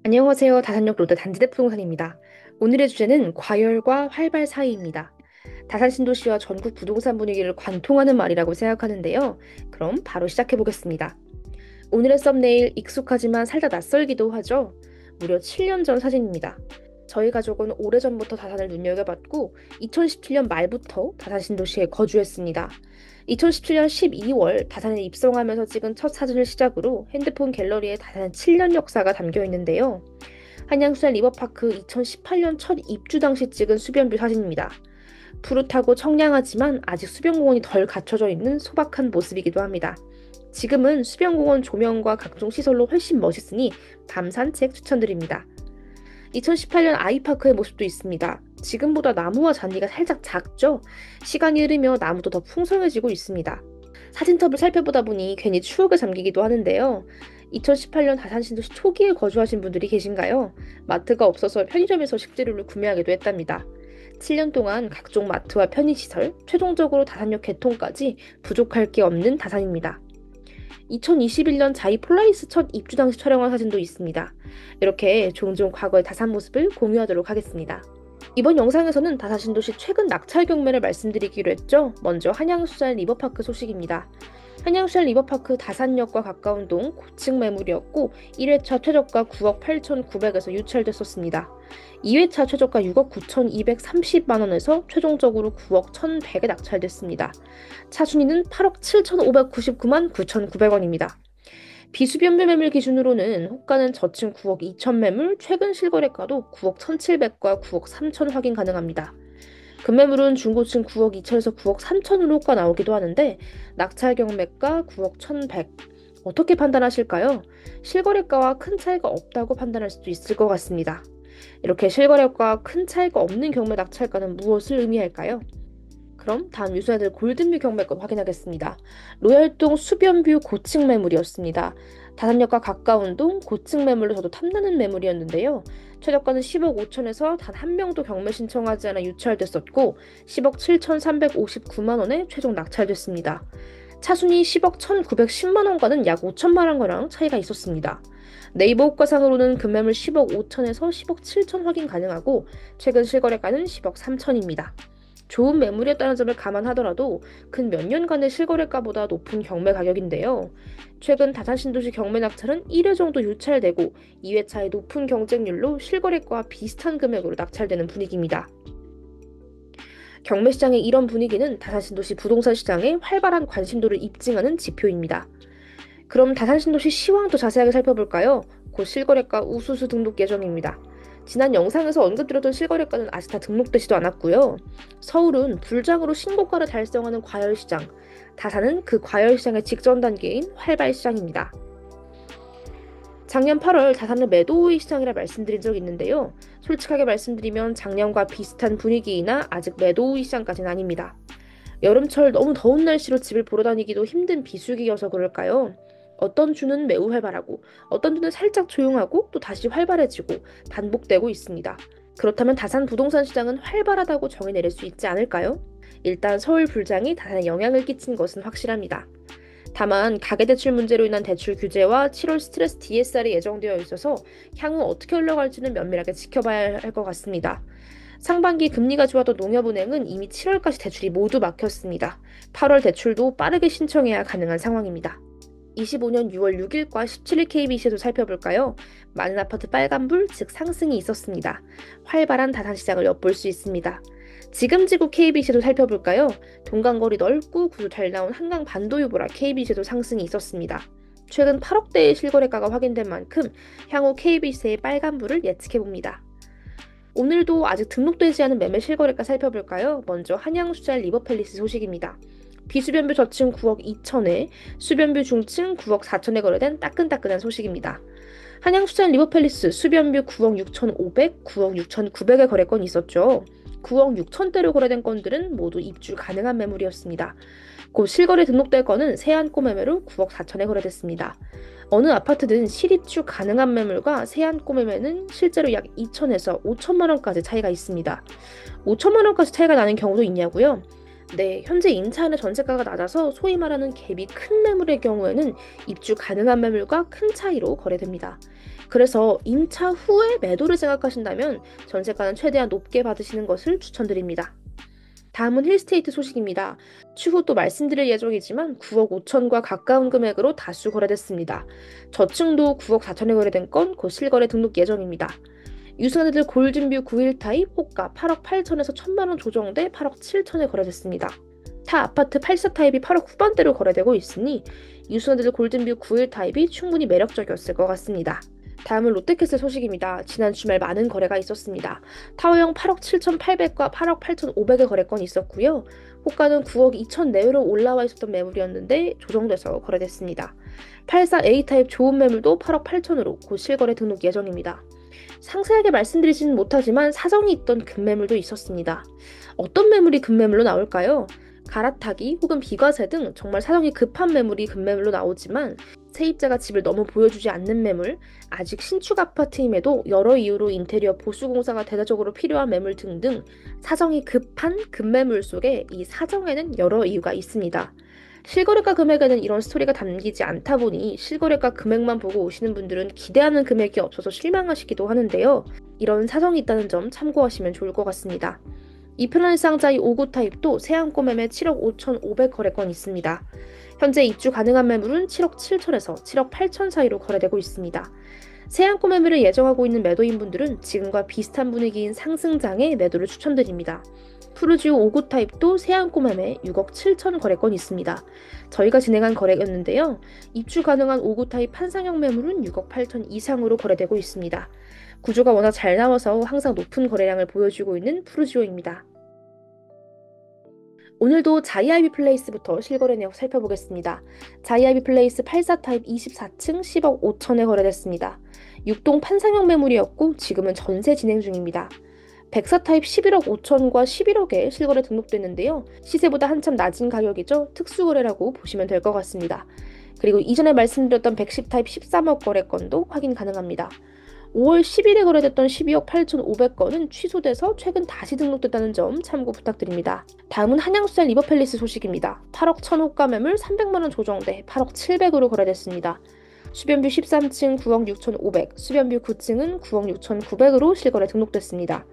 안녕하세요. 다산역 롯데 단지대 부동산입니다. 오늘의 주제는 과열과 활발 사이입니다. 다산 신도시와 전국 부동산 분위기를 관통하는 말이라고 생각하는데요. 그럼 바로 시작해 보겠습니다. 오늘의 썸네일 익숙하지만 살짝 낯설기도 하죠. 무려 7년 전 사진입니다. 저희 가족은 오래전부터 다산을 눈여겨봤고 2017년 말부터 다산 신도시에 거주했습니다. 2017년 12월 다산에 입성하면서 찍은 첫 사진을 시작으로 핸드폰 갤러리에 다산의 7년 역사가 담겨 있는데요. 한양수산 리버파크 2018년 첫 입주 당시 찍은 수변뷰 사진입니다. 푸릇하고 청량하지만 아직 수변공원이 덜 갖춰져 있는 소박한 모습이기도 합니다. 지금은 수변공원 조명과 각종 시설로 훨씬 멋있으니 밤 산책 추천드립니다. 2018년 아이파크의 모습도 있습니다. 지금보다 나무와 잔디가 살짝 작죠? 시간이 흐르며 나무도 더 풍성해지고 있습니다. 사진첩을 살펴보다 보니 괜히 추억에 잠기기도 하는데요. 2018년 다산신도시 초기에 거주하신 분들이 계신가요? 마트가 없어서 편의점에서 식재료를 구매하기도 했답니다. 7년 동안 각종 마트와 편의시설, 최종적으로 다산역 개통까지 부족할 게 없는 다산입니다. 2021년 자이 폴라리스 첫 입주 당시 촬영한 사진도 있습니다. 이렇게 종종 과거의 다산 모습을 공유하도록 하겠습니다. 이번 영상에서는 다산 신도시 최근 낙찰 경매를 말씀드리기로 했죠. 먼저 한양수산 리버파크 소식입니다. 한양수산 리버파크 다산역과 가까운 동 고층 매물이었고 1회차 최저가 9억 8,900에서 유찰됐었습니다. 2회차 최저가 6억 9,230만 원에서 최종적으로 9억 1,100에 낙찰됐습니다. 차순위는 8억 7,599만 9,900원입니다. 비수변부 매물 기준으로는 호가는 저층 9억 2천 매물, 최근 실거래가도 9억 1,700과 9억 3천 확인 가능합니다. 금매물은 중고층 9억 2천에서 9억 3천으로 호가 나오기도 하는데 낙찰 경매가 9억 1,100. 어떻게 판단하실까요? 실거래가와 큰 차이가 없다고 판단할 수도 있을 것 같습니다. 이렇게 실거래가와 큰 차이가 없는 경매 낙찰가는 무엇을 의미할까요? 그럼 다음 유수아들 골든뷰 경매권 확인하겠습니다. 로얄동 수변뷰 고층 매물이었습니다. 다산역과 가까운 동 고층 매물로 저도 탐나는 매물이었는데요. 최저가는 10억 5천에서 단 한 명도 경매 신청하지 않아 유찰됐었고 10억 7,359만 원에 최종 낙찰됐습니다. 차순위 10억 1,910만 원과는 약 5천만 원가량 차이가 있었습니다. 네이버 호가상으로는 금매물 10억 5천에서 10억 7천 확인 가능하고 최근 실거래가는 10억 3천입니다. 좋은 매물이었다는 점을 감안하더라도 근 몇 년간의 실거래가보다 높은 경매 가격인데요. 최근 다산신도시 경매 낙찰은 1회 정도 유찰되고 2회차의 높은 경쟁률로 실거래가와 비슷한 금액으로 낙찰되는 분위기입니다. 경매 시장의 이런 분위기는 다산신도시 부동산 시장에 활발한 관심도를 입증하는 지표입니다. 그럼 다산신도시 시황도 자세하게 살펴볼까요? 곧 실거래가 우수수 등록 예정입니다. 지난 영상에서 언급드렸던 실거래가는 아직 다 등록되지도 않았고요. 서울은 불장으로 신고가를 달성하는 과열시장, 다산은 그 과열시장의 직전 단계인 활발시장입니다. 작년 8월 다산을 매도우위 시장이라 말씀드린 적이 있는데요. 솔직하게 말씀드리면 작년과 비슷한 분위기이나 아직 매도우위 시장까지는 아닙니다. 여름철 너무 더운 날씨로 집을 보러 다니기도 힘든 비수기여서 그럴까요? 어떤 주는 매우 활발하고 어떤 주는 살짝 조용하고 또 다시 활발해지고 반복되고 있습니다. 그렇다면 다산 부동산 시장은 활발하다고 정의 내릴 수 있지 않을까요? 일단 서울 불장이 다산에 영향을 끼친 것은 확실합니다. 다만 가계대출 문제로 인한 대출 규제와 7월 스트레스 DSR이 예정되어 있어서 향후 어떻게 흘러갈지는 면밀하게 지켜봐야 할 것 같습니다. 상반기 금리가 좋았던 농협은행은 이미 7월까지 대출이 모두 막혔습니다. 8월 대출도 빠르게 신청해야 가능한 상황입니다. 25년 6월 6일과 17일 KBC에도 살펴볼까요? 많은 아파트 빨간불, 즉 상승이 있었습니다. 활발한 다산시장을 엿볼 수 있습니다. 지금 지구 KBC도 살펴볼까요? 동간거리 넓고 구조 잘 나온 한강 반도유보라 KBC도 상승이 있었습니다. 최근 8억대의 실거래가가 확인된 만큼 향후 KBC의 빨간불을 예측해봅니다. 오늘도 아직 등록되지 않은 매매 실거래가 살펴볼까요? 먼저 한양수잘 리버팰리스 소식입니다. 비수변뷰 저층 9억 2천에 수변뷰 중층 9억 4천에 거래된 따끈따끈한 소식입니다. 한양수산 리버팰리스 수변뷰 9억 6,500, 9억 6,900의 거래건이 있었죠. 9억 6천대로 거래된 건들은 모두 입주 가능한 매물이었습니다. 곧 실거래 등록될 건은 세안고 매매로 9억 4천에 거래됐습니다. 어느 아파트든 실입주 가능한 매물과 세안고 매매는 실제로 약 2천에서 5천만 원까지 차이가 있습니다. 5천만 원까지 차이가 나는 경우도 있냐고요? 네, 현재 임차인의 전세가가 낮아서 소위 말하는 갭이 큰 매물의 경우에는 입주 가능한 매물과 큰 차이로 거래됩니다. 그래서 임차 후에 매도를 생각하신다면 전세가는 최대한 높게 받으시는 것을 추천드립니다. 다음은 힐스테이트 소식입니다. 추후 또 말씀드릴 예정이지만 9억 5천과 가까운 금액으로 다수 거래됐습니다. 저층도 9억 4천에 거래된 건 곧 실거래 등록 예정입니다. 유승현들 골든뷰 9일 타입 호가 8억 8천에서 1천만 원 조정돼 8억 7천에 거래됐습니다. 타 아파트 84 타입이 8억 후반대로 거래되고 있으니 유승현들 골든뷰 9일 타입이 충분히 매력적이었을 것 같습니다. 다음은 롯데캐슬 소식입니다. 지난 주말 많은 거래가 있었습니다. 타워형 8억 7,800과 8억 8,500의 거래건이 있었고요. 호가는 9억 2천 내외로 올라와 있었던 매물이었는데 조정돼서 거래됐습니다. 84A 타입 좋은 매물도 8억 8천으로 곧 실거래 등록 예정입니다. 상세하게 말씀드리지는 못하지만 사정이 있던 급매물도 있었습니다. 어떤 매물이 급매물로 나올까요? 갈아타기 혹은 비과세 등 정말 사정이 급한 매물이 급매물로 나오지만 세입자가 집을 너무 보여주지 않는 매물, 아직 신축 아파트임에도 여러 이유로 인테리어 보수 공사가 대대적으로 필요한 매물 등등 사정이 급한 급매물 속에 이 사정에는 여러 이유가 있습니다. 실거래가 금액에는 이런 스토리가 담기지 않다 보니 실거래가 금액만 보고 오시는 분들은 기대하는 금액이 없어서 실망하시기도 하는데요. 이런 사정이 있다는 점 참고하시면 좋을 것 같습니다. 이편한 쌍자이 5구 타입도 세안권 매매 7억 5,500 거래건 있습니다. 현재 입주 가능한 매물은 7억 7천에서 7억 8천 사이로 거래되고 있습니다. 세안권 매매를 예정하고 있는 매도인분들은 지금과 비슷한 분위기인 상승장에 매도를 추천드립니다. 푸르지오 5구 타입도 세안권 매매 6억 7천 거래건 있습니다. 저희가 진행한 거래였는데요. 입주 가능한 5구 타입 판상형 매물은 6억 8천 이상으로 거래되고 있습니다. 구조가 워낙 잘 나와서 항상 높은 거래량을 보여주고 있는 푸르지오입니다. 오늘도 자이아이비 플레이스부터 실거래 내역 살펴보겠습니다. 자이아이비 플레이스 84 타입 24층 10억 5천에 거래됐습니다. 6동 판상형 매물이었고 지금은 전세 진행 중입니다. 104 타입 11억 5천과 11억에 실거래 등록됐는데요. 시세보다 한참 낮은 가격이죠. 특수거래라고 보시면 될 것 같습니다. 그리고 이전에 말씀드렸던 110 타입 13억 거래건도 확인 가능합니다. 5월 10일에 거래됐던 12억 8,500건은 취소돼서 최근 다시 등록됐다는 점 참고 부탁드립니다. 다음은 한양수잘 리버팰리스 소식입니다. 8억 1천 호가 매물 300만 원 조정돼 8억 700으로 거래됐습니다. 수변뷰 13층 9억 6,500, 수변뷰 9층은 9억 6,900으로 실거래 등록됐습니다.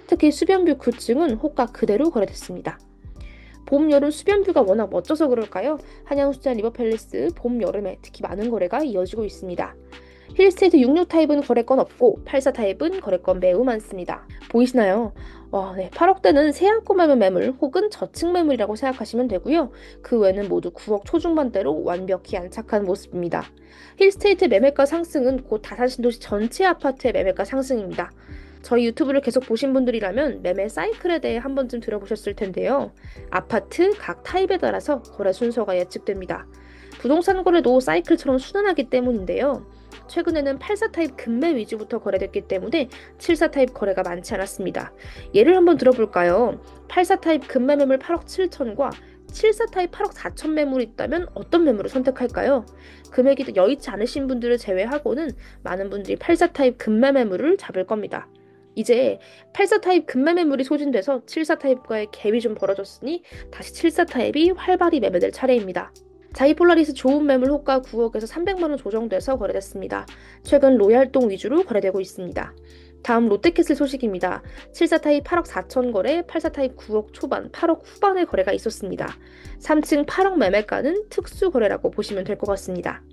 특히 수변뷰 9층은 호가 그대로 거래됐습니다. 봄, 여름 수변뷰가 워낙 멋져서 그럴까요? 한양수잘 리버팰리스 봄, 여름에 특히 많은 거래가 이어지고 있습니다. 힐스테이트 66 타입은 거래건 없고 84 타입은 거래건 매우 많습니다. 보이시나요? 8억대는 세안권 매물 혹은 저층 매물이라고 생각하시면 되고요. 그 외에는 모두 9억 초중반대로 완벽히 안착한 모습입니다. 힐스테이트 매매가 상승은 곧 다산신도시 전체 아파트의 매매가 상승입니다. 저희 유튜브를 계속 보신 분들이라면 매매 사이클에 대해 한 번쯤 들어보셨을 텐데요. 아파트 각 타입에 따라서 거래 순서가 예측됩니다. 부동산 거래도 사이클처럼 순환하기 때문인데요. 최근에는 84 타입 급매 위주부터 거래됐기 때문에 74 타입 거래가 많지 않았습니다. 예를 한번 들어볼까요? 84 타입 급매 매물 8억 7천과 74 타입 8억 4천 매물이 있다면 어떤 매물을 선택할까요? 금액이 여의치 않으신 분들을 제외하고는 많은 분들이 84 타입 급매 매물을 잡을 겁니다. 이제 84 타입 급매 매물이 소진돼서 74 타입과의 갭이 좀 벌어졌으니 다시 74 타입이 활발히 매매될 차례입니다. 자이폴라리스 좋은 매물 호가 9억에서 300만 원 조정돼서 거래됐습니다. 최근 로얄동 위주로 거래되고 있습니다. 다음 롯데캐슬 소식입니다. 74 타입 8억 4천 거래, 84 타입 9억 초반, 8억 후반의 거래가 있었습니다. 3층 8억 매매가는 특수 거래라고 보시면 될 것 같습니다.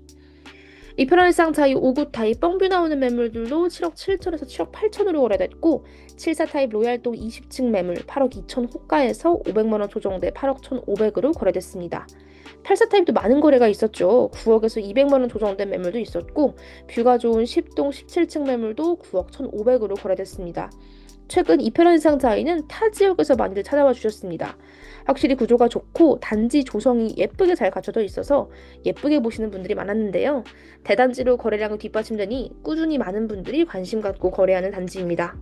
이편한일상 자이 5구 타입 뻥뷰 나오는 매물들도 7억 7천에서 7억 8천으로 거래됐고 74 타입 로얄동 20층 매물 8억 2천 호가에서 500만 원 조정돼 8억 1,500으로 거래됐습니다. 84 타입도 많은 거래가 있었죠. 9억에서 200만 원 조정된 매물도 있었고 뷰가 좋은 10동 17층 매물도 9억 1,500으로 거래됐습니다. 최근 이편한일상 자이는 타 지역에서 많이들 찾아와 주셨습니다. 확실히 구조가 좋고 단지 조성이 예쁘게 잘 갖춰져 있어서 예쁘게 보시는 분들이 많았는데요. 대단지로 거래량이 뒷받침되니 꾸준히 많은 분들이 관심 갖고 거래하는 단지입니다.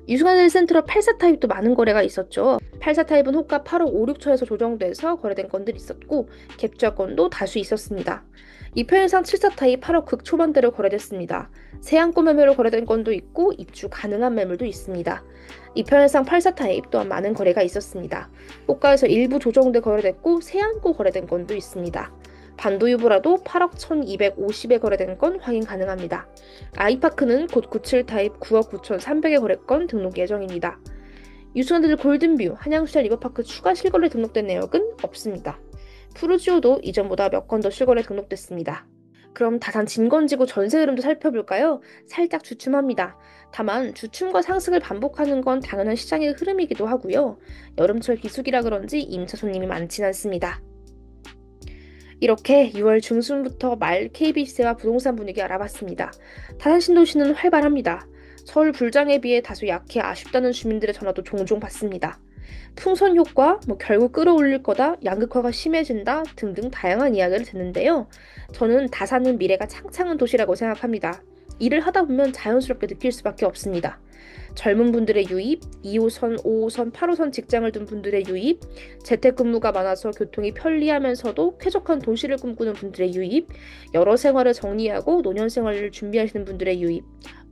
유승환 센트럴 84 타입도 많은 거래가 있었죠. 84 타입은 호가 8억 5, 6천에서 조정돼서 거래된 건들이 있었고 갭투자 건도 다수 있었습니다. 이편일상 74 타입 8억 극초반대로 거래됐습니다. 세안권 매매로 거래된 건도 있고 입주 가능한 매물도 있습니다. 이편일상 84 타입 또한 많은 거래가 있었습니다. 호가에서 일부 조정돼 거래됐고 세안권 거래된 건도 있습니다. 반도유보라도 8억 1250에 거래된 건 확인 가능합니다. 아이파크는 곧 97 타입 9억 9300에 거래건 등록 예정입니다. 유스랜드 골든뷰, 한양시장 리버파크 추가 실거래 등록된 내역은 없습니다. 푸르지오도 이전보다 몇 건 더 실거래 등록됐습니다. 그럼 다산 진건지구 전세 흐름도 살펴볼까요? 살짝 주춤합니다. 다만 주춤과 상승을 반복하는 건 당연한 시장의 흐름이기도 하고요. 여름철 비수기라 그런지 임차 손님이 많진 않습니다. 이렇게 6월 중순부터 말 KB시세와 부동산 분위기 알아봤습니다. 다산 신도시는 활발합니다. 서울 불장에 비해 다소 약해 아쉽다는 주민들의 전화도 종종 받습니다. 풍선 효과, 결국 끌어올릴 거다, 양극화가 심해진다 등등 다양한 이야기를 듣는데요. 저는 다산은 미래가 창창한 도시라고 생각합니다. 일을 하다 보면 자연스럽게 느낄 수밖에 없습니다. 젊은 분들의 유입, 2호선, 5호선, 8호선 직장을 둔 분들의 유입, 재택근무가 많아서 교통이 편리하면서도 쾌적한 도시를 꿈꾸는 분들의 유입, 여러 생활을 정리하고 노년 생활을 준비하시는 분들의 유입,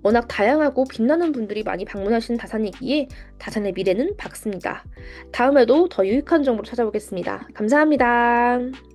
워낙 다양하고 빛나는 분들이 많이 방문하시는 다산이기에 다산의 미래는 밝습니다. 다음에도 더 유익한 정보로 찾아오겠습니다. 감사합니다.